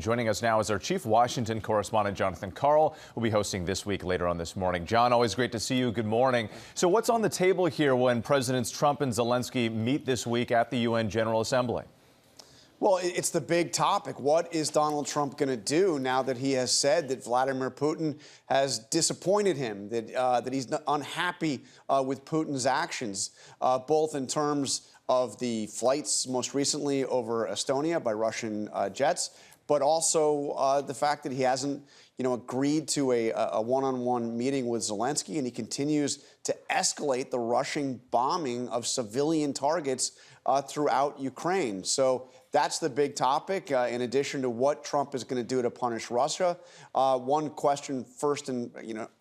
Joining us now is our chief Washington correspondent, Jonathan Karl, who will be hosting This Week later on this morning. John, always great to see you. Good morning. So what's on the table here when Presidents Trump and Zelenskyy meet this week at the UN General Assembly? Well, it's the big topic. What is Donald Trump going to do now that he has said that Vladimir Putin has disappointed him, that he's unhappy with Putin's actions, both in terms of the flights most recently over Estonia by Russian jets, but also the fact that he hasn't, agreed to a one-on-one meeting with Zelenskyy, and he continues to escalate the Russian bombing of civilian targets throughout Ukraine. So that's the big topic, in addition to what Trump is going to do to punish Russia. One question first and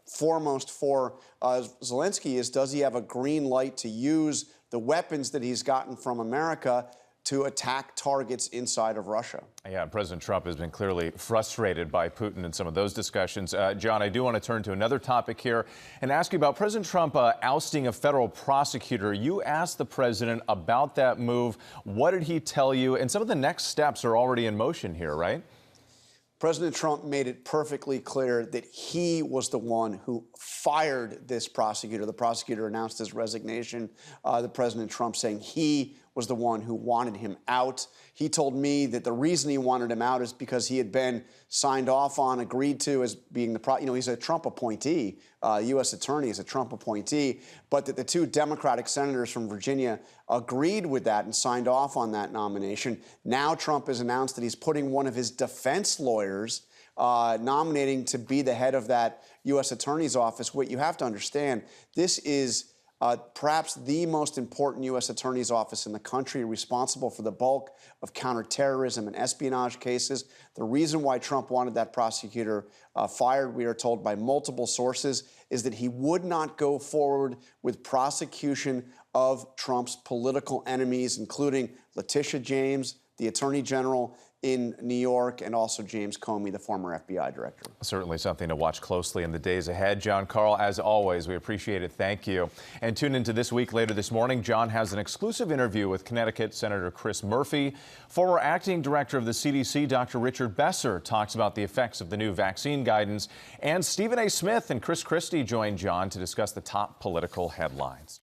foremost for Zelenskyy is, does he have a green light to use the weapons that he's gotten from America to attack targets inside of Russia? Yeah, President Trump has been clearly frustrated by Putin in some of those discussions. John, I do want to turn to another topic here and ask you about President Trump ousting a federal prosecutor. You asked the president about that move. What did he tell you? And some of the next steps are already in motion here, right? President Trump made it perfectly clear that he was the one who fired this prosecutor. The prosecutor announced his resignation. The President Trump saying he was the one who wanted him out. He told me that the reason he wanted him out is because he had been signed off on, agreed to as being he's a Trump appointee, U.S. attorney is a Trump appointee, but that the two Democratic senators from Virginia agreed with that and signed off on that nomination. Now Trump has announced that he's putting one of his defense lawyers nominating to be the head of that U.S. attorney's office. What you have to understand, this is perhaps the most important U.S. attorney's office in the country, responsible for the bulk of counterterrorism and espionage cases. The reason why Trump wanted that prosecutor fired, we are told by multiple sources, is that he would not go forward with prosecution of Trump's political enemies, including Letitia James, the Attorney General in New York, and also James Comey, the former FBI director. Certainly something to watch closely in the days ahead. John Karl, as always, we appreciate it. Thank you. And tune into This Week later this morning. John has an exclusive interview with Connecticut Senator Chris Murphy. Former acting director of the CDC, Dr. Richard Besser, talks about the effects of the new vaccine guidance. And Stephen A. Smith and Chris Christie join John to discuss the top political headlines.